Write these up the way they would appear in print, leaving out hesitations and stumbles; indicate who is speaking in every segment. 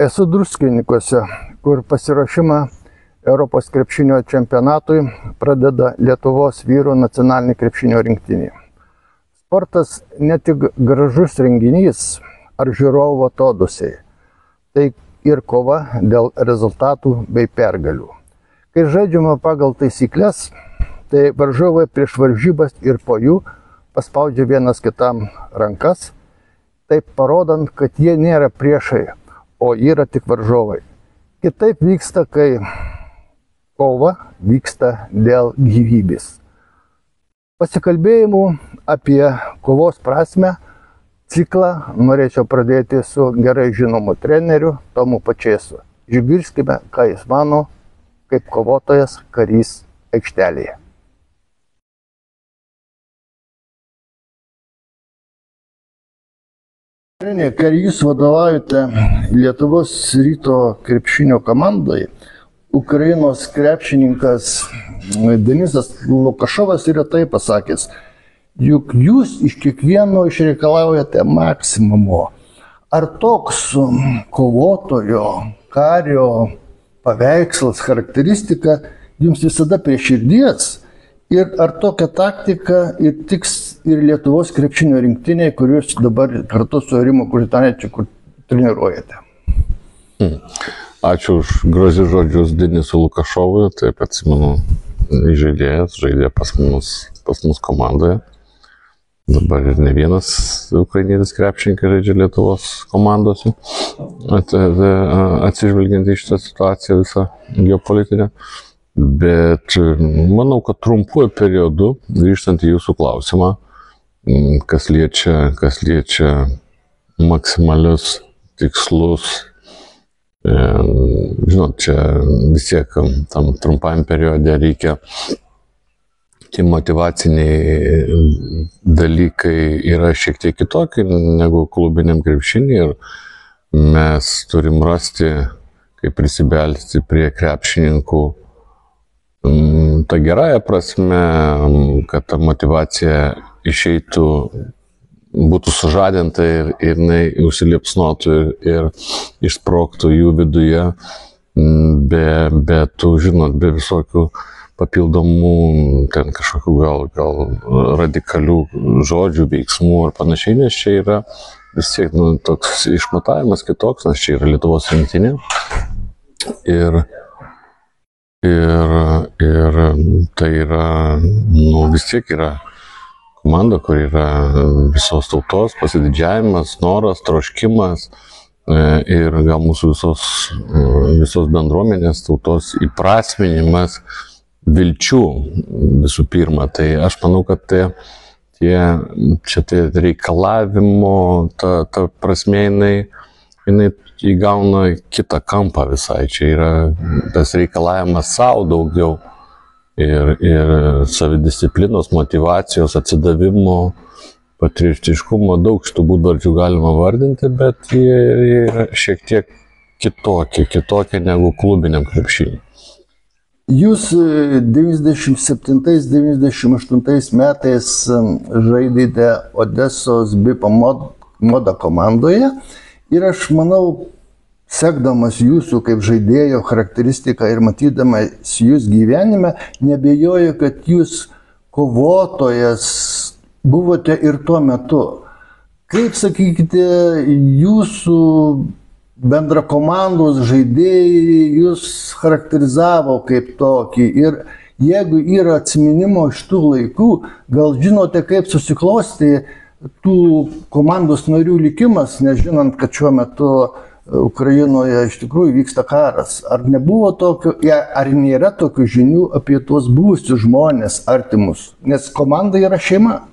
Speaker 1: Esu Druskininkuose, kur pasiruošimą Europos krepšinio čempionatui pradeda Lietuvos vyrų nacionalinė krepšinio rinktinė. Sportas ne tik gražus renginys ar žiūrovų atodūsiai, tai ir kova dėl rezultatų bei pergalių. Kai žaidžiama pagal taisyklės, tai varžovai prieš varžybas ir po jų paspaudžia vienas kitam rankas, taip parodant, kad jie nėra priešai, o yra tik varžovai. Kitaip vyksta, kai kova vyksta dėl gyvybės. Pasikalbėjimų apie kovos prasmę ciklą norėčiau pradėti su gerai žinomu treneriu Tomu Pačėsu. Išgirskime, ką jis mano kaip kovotojas karys aikštelėje. Kai jūs vadovaujate Lietuvos ryto krepšinio komandai, Ukrainos krepšininkas Denisas Lukašovas yra taip pasakęs, juk jūs iš kiekvieno išreikalaujate maksimumo. Ar toks kovotojo, kario paveikslas, charakteristika jums visada prie širdies? Ir ar tokia taktika ir tiks ir Lietuvos krepšinio rinktinėje, kuriuos dabar kartu su Rimu Kurtinaičiu treniruojate?
Speaker 2: Ačiū už gražius žodžius Denisui Lukašovui. Taip atsimenu, žaidėjas, žaidė pas mus komandoje. Dabar ir ne vienas ukrainietis krepšininkas žaidžia Lietuvos komandose, atsižvelgiant į šitą situaciją visą geopolitinę. Bet manau, kad trumpuoju periodu, grįžtant į jūsų klausimą, kas liečia maksimalius tikslus, žinot, čia vis tiek tam trumpam periode reikia, tie motyvaciniai dalykai yra šiek tiek kitokie negu klubiniam krepšinį ir mes turim rasti, kaip prisibelsti prie krepšininkų ta gerąją prasme, kad ta motyvacija išeitų, būtų sužadinta ir jinai užsiliepsnotų ir išsprogtų jų viduje, be tų, žinot, be visokių papildomų, ten kažkokių gal radikalių žodžių, veiksmų ar panašiai, nes čia yra vis tiek toks išmatavimas kitoks, nes čia yra Lietuvos rinktinė. Ir tai yra, vis tiek yra komanda, kur yra visos tautos pasididžiavimas, noras, troškimas ir gal mūsų visos bendruomenės tautos įprasminimas vilčių visų pirma. Tai aš manau, kad čia reikalavimo, ta prasme jinai įgauna kitą kampą visai. Čia yra tas reikalavimas savo daugiau ir savidisciplinos, motyvacijos, atsidavimo, patriotiškumo, daug šitų būdvardžių galima vardinti, bet jie yra šiek tiek kitokie negu klubiniam krepšiniui.
Speaker 1: Jūs 97-98 metais žaidėte Odesos Bipo Moda komandoje. Ir aš manau, sekdamas jūsų kaip žaidėjo charakteristiką ir matydamas jūs gyvenime, nebejoju, kad jūs kovotojas buvote ir tuo metu. Kaip, sakykite, jūsų bendra komandos žaidėjai jūs charakterizavo kaip tokį? Ir jeigu yra atsiminimo iš tų laikų, gal žinote, kaip susiklosti tų komandos narių likimas, nežinant, kad šiuo metu Ukrainoje iš tikrųjų vyksta karas. Ar nebuvo tokio, ar nėra tokių žinių apie tuos buvusius žmonės artimus? Nes komanda yra šeima.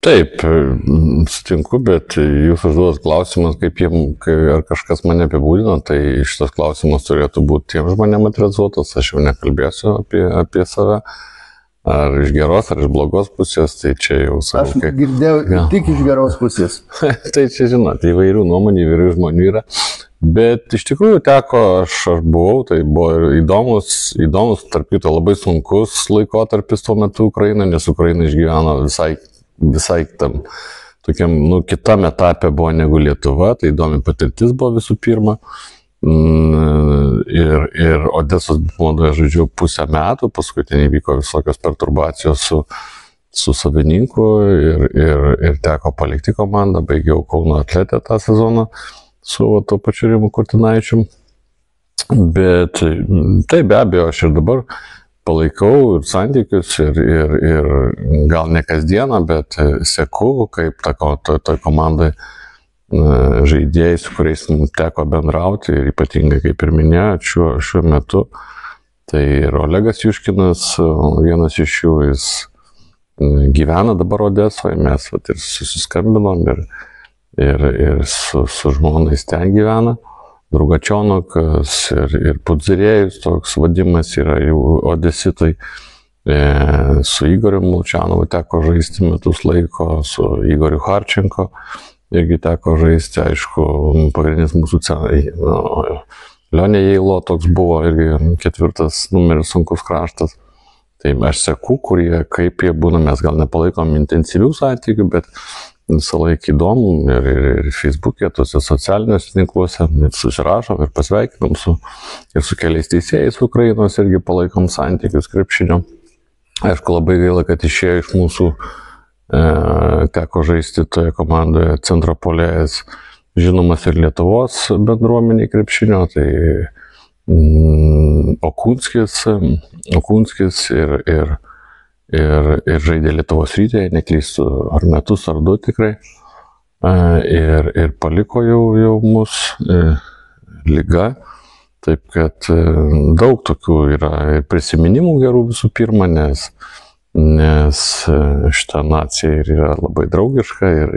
Speaker 2: Taip, sutinku, bet jūs užduodat klausimas, ar kažkas mane apibūdino, tai šitas klausimas turėtų būti tiem žmonėm adresuotas. Aš jau nekalbėsiu apie save. Ar iš geros, ar iš blogos pusės, tai čia jau sakau.
Speaker 1: Aš girdėjau tik iš geros pusės.
Speaker 2: Tai čia, žinot, įvairių nuomonių, įvairių žmonių yra. Bet iš tikrųjų teko, aš buvau, tai buvo įdomus, tarp kito labai sunkus laikotarpis tuo metu Ukraina, nes Ukraina išgyveno visai tam tokiam, kitam etapė buvo negu Lietuva, tai įdomi patirtis buvo visų pirma. Ir Odesos modoje žaidžiau pusę metų, paskui ten įvyko visokios perturbacijos su savininku ir teko palikti komandą, baigiau Kauno Atletę tą sezoną su to pačiu Rimu Kurtinaičiu. Bet tai be abejo, aš ir dabar palaikau ir santykius ir gal ne kasdieną, bet seku, kaip toj komandai žaidėjai, su kuriais teko bendrauti ir ypatingai, kaip ir minėjau, šiuo metu. Tai ir Olegas Juškinas, vienas iš jų, jis gyvena dabar Odesoje, mes ir susiskambinom ir su žmonais ten gyvena. Drugačionokas ir Pudzirėjus, toks vadimas yra jau Odesitai. Su Igoriu Mulčianovu teko žaisti metus laiko, su Igoriu Harčenko irgi teko žaisti, aišku, pagrindinis mūsų Lionė Jeilo toks buvo irgi 4 numeris sunkus kraštas. Tai aš seku, kaip jie būna, mes gal nepalaikom intensyvių santykių, bet visą laiką įdomu ir Facebook'e, tuose socialiniuose tinkluose, ir susirašom, ir pasveikinam ir su keliais teisėjais Ukrainos irgi palaikom santykius krepšinio. Aišku, labai gaila, kad išėjo iš mūsų, teko žaisti toje komandoje centro puolėjas, žinomas ir Lietuvos bendruomeniai krepšinio, tai Okunskis ir žaidė Lietuvos Rytėje, neklystu, ar metus, ar 2 tikrai. Ir paliko jau mus liga. Taip kad daug tokių yra ir prisiminimų gerų visų pirma, nes šita nacija yra labai draugiška ir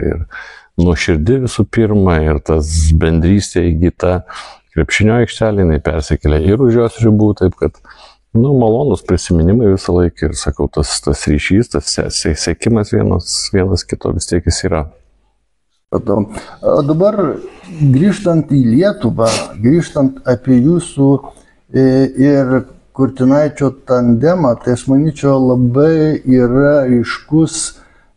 Speaker 2: nuoširdi visų pirma, ir tas bendrystė įgyta krepšinio aikštelė, jinai persikėlė ir už jos ribų, taip kad malonus prisiminimai visą laiką ir sakau, tas ryšys, tas sekimas vienas kito vis tiek jis yra.
Speaker 1: O dabar grįžtant į Lietuvą, grįžtant apie jūsų ir Kurtinaičio tandemą, tai aš manyčiau labai yra ryškus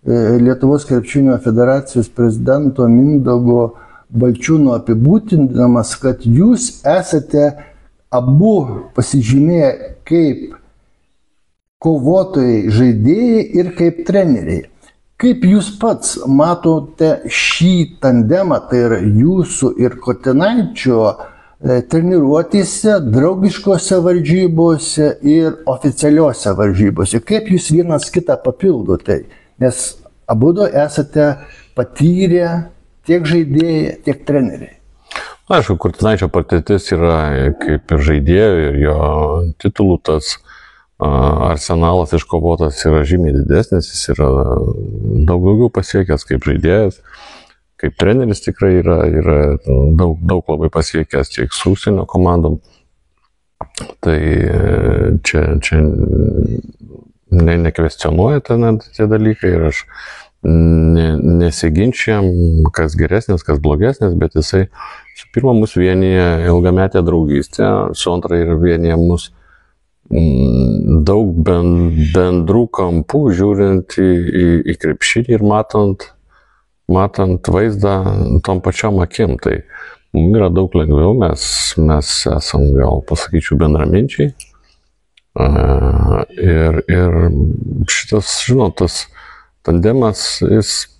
Speaker 1: Lietuvos krepšinio federacijos prezidento Mindaugo Balčiūno apibūdinamas, kad jūs esate abu pasižymėję kaip kovotojai, žaidėjai ir kaip treneriai. Kaip jūs pats matote šį tandemą, tai yra jūsų ir Kurtinaičio treniruotėse, draugiškose varžybose ir oficialiuose varžybose? Kaip jūs vienas kitą papildote? Nes abudu esate patyrę tiek žaidėjai, tiek treneriai.
Speaker 2: Aišku, Kurtinaičio patirtis yra kaip ir žaidėjo ir jo titulų tas arsenalas iškovotas yra žymiai didesnis, jis yra daug daugiau pasiekęs kaip žaidėjas. Kaip treneris tikrai yra daug labai pasiekęs tiek su užsienio komandom. Tai čia nekvestionuoja tie dalykai ir aš nesiginčiam, kas geresnis, kas blogesnis, bet jisai su pirma mus vienyje ilgametė draugystė, su antra ir vienyje mus daug bendrų kampų žiūrint į krepšinį ir matant vaizdą tom pačiom akim, tai mums yra daug lengviau, mes esam, gal pasakyčiau, bendraminčiai. Ir šitas, žinot, tas tandemas, jis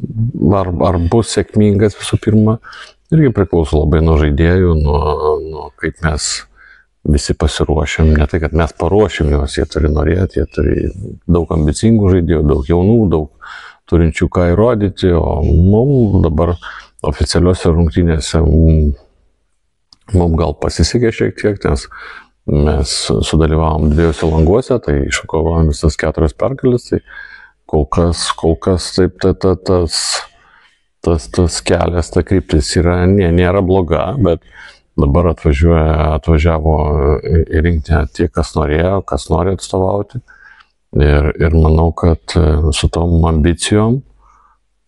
Speaker 2: ar bus sėkmingas visų pirma, irgi priklauso labai nuo žaidėjų, nuo kaip mes visi pasiruošėm, ne tai, kad mes paruošėm juos, jie turi norėti, jie turi daug ambicingų žaidėjų, daug jaunų, daug turinčių ką įrodyti, o mums dabar oficialiuose rungtynėse mums gal pasisekė šiek tiek, nes mes sudalyvavom 2 languose, tai iškovavom visas 4 pergalės, tai kol kas taip tas kelias, ta kryptis nėra bloga, bet dabar atvažiavo į rinktinę tie, kas norėjo, kas nori atstovauti. Ir manau, kad su tom ambicijom,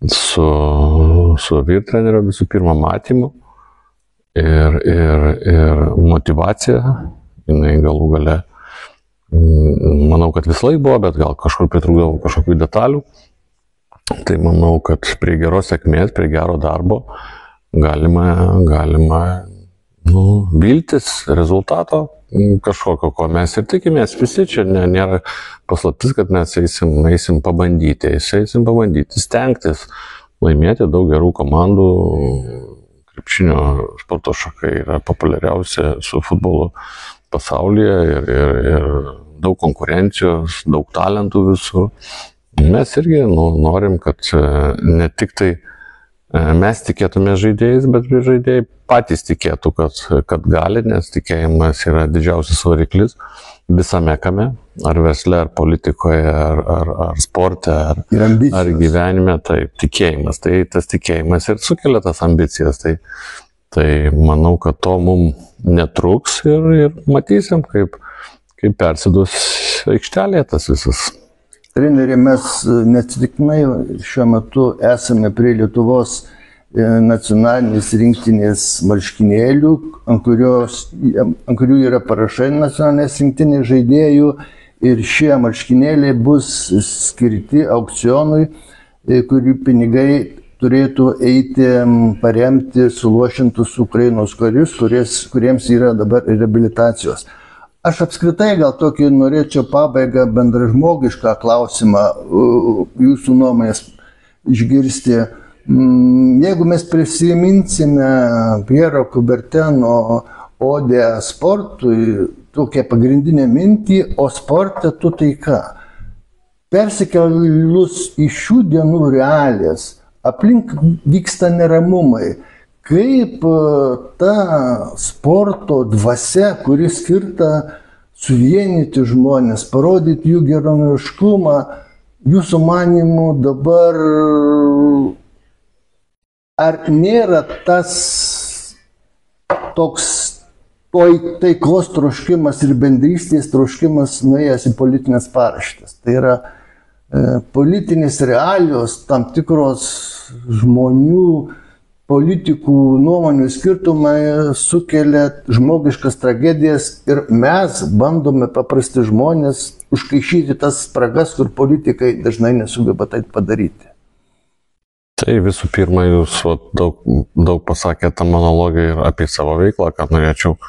Speaker 2: su vyrtrenerio visų pirma matymu ir motyvacija, jinai galų gale, manau, kad vis laik buvo, bet gal kažkur pritrūkdavo kažkokių detalių. Tai manau, kad prie geros sėkmės, prie gero darbo galima viltis rezultato kažkokio, ko mes ir tikimės. Visi čia nėra paslaptis, kad mes eisim pabandyti, stengtis laimėti. Daug gerų komandų. Krepšinio sporto šaka yra populiariausia su futbolu pasaulyje ir daug konkurencijos, daug talentų visur. Mes irgi norim, kad ne tik tai mes tikėtume žaidėjais, bet ir žaidėjai patys tikėtų, kad gali, nes tikėjimas yra didžiausias variklis visame kame, ar versle, ar politikoje, ar sporte, ar gyvenime. Tai tikėjimas, tai tas tikėjimas ir sukelia tas ambicijas. Tai manau, kad to mums netruks ir matysim, kaip persidus aikštelėje tas visas.
Speaker 1: Treneri, mes neatsitiktinai šiuo metu esame prie Lietuvos nacionalinės rinktinės marškinėlių, ant kurių yra parašai nacionalinės rinktinės žaidėjų, ir šie marškinėliai bus skirti aukcionui, kurių pinigai turėtų eiti paremti suluošintus Ukrainos karius, kuriems yra dabar reabilitacijos. Aš apskritai gal tokį norėčiau pabaigą bendražmogišką klausimą jūsų nuomonės išgirsti. Jeigu mes prisiminsime Pjero Kuberteno odę sportui, tokią pagrindinę mintį, o sporte tu taika. Persikėlus į šių dienų realijas, aplink vyksta neramumai. Kaip ta sporto dvasia, kuri skirta suvienyti žmonės, parodyti jų geranoriškumą, jūsų manymu dabar, ar nėra tas toks taikos troškimas ir bendrystės troškimas nuėjęs į politinės paraštės? Tai yra politinės realijos, tam tikros žmonių, politikų nuomonių skirtumai sukelia žmogiškas tragedijas ir mes bandome paprasti žmonės užkaišyti tas spragas, kur politikai dažnai nesugeba tai padaryti.
Speaker 2: Tai visų pirma, jūs daug pasakėte monologiją ir apie savo veiklą, ką norėčiau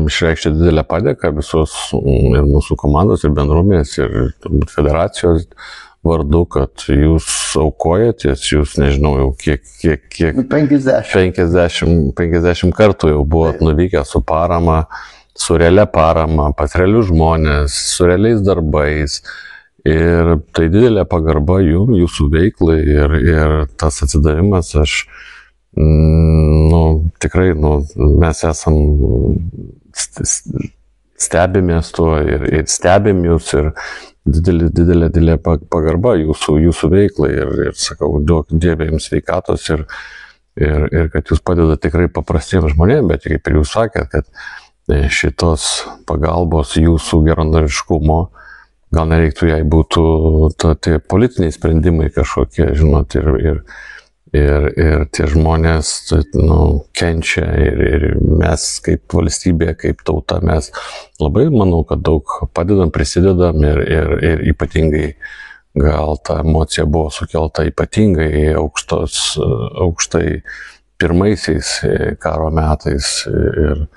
Speaker 2: išreikšti didelę padėką visos ir mūsų komandos, ir bendruomenės, ir turbūt federacijos vardu, kad jūs aukojatės, jūs nežinau jau kiek 50 kartų jau buvot nuvykę su parama, su realia parama, pas realius žmonės, su realiais darbais. Ir tai didelė pagarba jūsų veiklai ir tas atsidavimas, tikrai, mes esam stebimės tuo ir stebim jūs ir didelė pagarba jūsų veiklai ir sakau, duok Dieve jums sveikatos ir kad jūs padeda tikrai paprastiems žmonėms, bet kaip ir jūs sakėt, kad šitos pagalbos jūsų geranoriškumo gal nereiktų, jei būtų tie politiniai sprendimai kažkokie, žinot, ir tie žmonės kenčia ir mes kaip valstybė, kaip tauta, mes labai manau, kad daug padedam, prisidedam ir ypatingai gal ta emocija buvo sukelta ypatingai aukštai pirmaisiais karo metais ir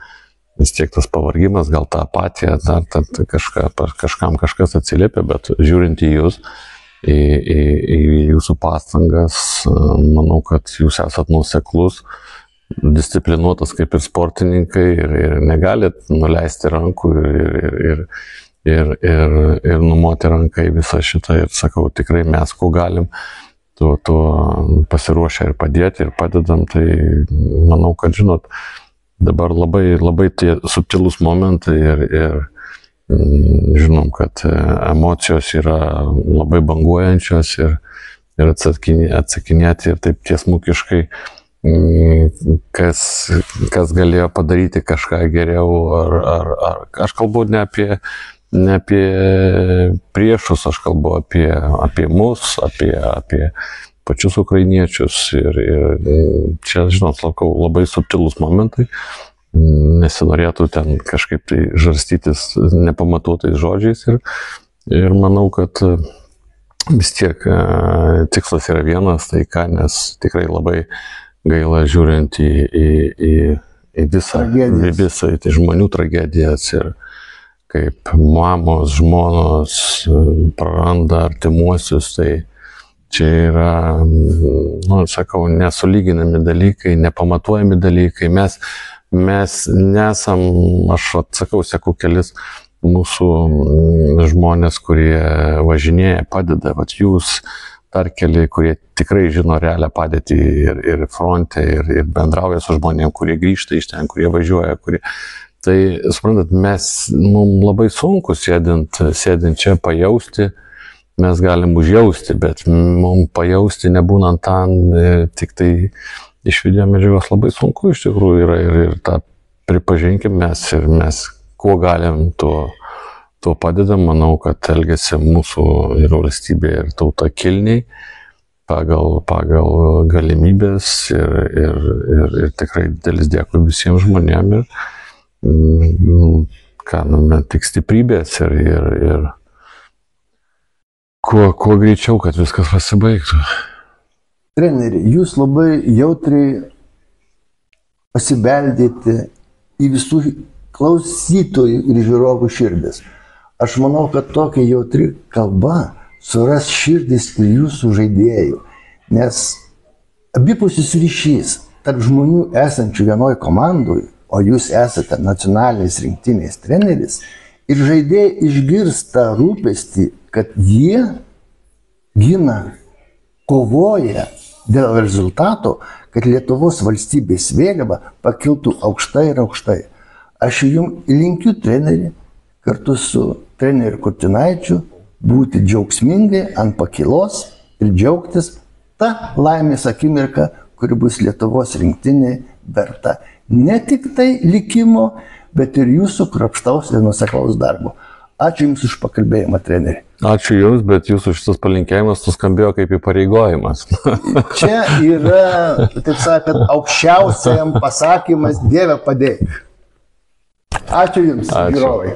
Speaker 2: vis tiek tas pavargimas, gal ta apatija, dar kažkam kažkas atsiliepia, bet žiūrint į jūs, į jūsų pastangas, manau, kad jūs esat nuoseklus, disciplinuotas kaip ir sportininkai ir negalit nuleisti rankų ir numoti ranką į visą šitą ir sakau, tikrai mes ko galim, tuo pasiruošę ir padėti ir padedam, tai manau, kad žinot, dabar labai tie subtilūs momentai ir žinom, kad emocijos yra labai banguojančios ir atsakinėti ir taip tiesmukiškai, kas galėjo padaryti kažką geriau, ar aš kalbu ne apie priešus, aš kalbu apie mus, apie pačius ukrainiečius ir čia, žinot, labai subtilūs momentai. Nesinorėtų ten kažkaip tai žarstytis nepamatuotais žodžiais ir manau, kad vis tiek tikslas yra vienas, tai ką, nes tikrai labai gaila žiūrint į visą tai žmonių tragedijas ir kaip mamos, žmonos praranda artimuosius, tai čia yra, sakau, nesulyginami dalykai, nepamatuojami dalykai. Mes nesam, aš atsakau, seku kelis mūsų žmonės, kurie važinėja, padeda, vat jūs, dar keli, kurie tikrai žino realią padėtį ir fronte, ir bendrauja su žmonėm, kurie grįžta iš ten, kurie važiuoja, kurie... Tai, suprantat, mums labai sunku sėdint čia pajausti, mes galim užjausti, bet mums pajausti nebūnant ten, tik tai iš video medžiagos labai sunku iš tikrųjų yra ir tą pripažinkim mes ir mes kuo galim tuo padedam. Manau, kad elgiasi mūsų ir valstybė ir tauta kilniai pagal galimybės ir tikrai didelis dėkui visiems žmonėms ir tik stiprybės ir kuo greičiau, kad viskas pasibaigtų.
Speaker 1: Treneri, jūs labai jautriai pasibeldėte į visų klausytojų ir žiūrovų širdis. Aš manau, kad tokia jautri kalba suras širdis ir jūsų žaidėjų, nes abipusis ryšys tarp žmonių esančių vienoj komandoj, o jūs esate nacionalinės rinktinės treneris, ir žaidėjai išgirsta rūpestį, kad jie gina, kovoja dėl rezultato, kad Lietuvos valstybės vėliava pakiltų aukštai ir aukštai. Aš jums linkiu, treneri, kartu su treneriu Kurtinaičiu, būti džiaugsmingai ant pakilos ir džiaugtis tą laimės akimirką, kuri bus Lietuvos rinktinė verta ne tik tai likimo, bet ir jūsų kruopštaus ir nuoseklaus darbo. Ačiū Jums už pakalbėjimą, treneri.
Speaker 2: Ačiū Jums, bet Jūsų šitas palinkėjimas nuskambėjo kaip įpareigojimas.
Speaker 1: Čia yra, taip sakant, aukščiausiam pasakymas Dieve padėk. Ačiū Jums, žiūrovai.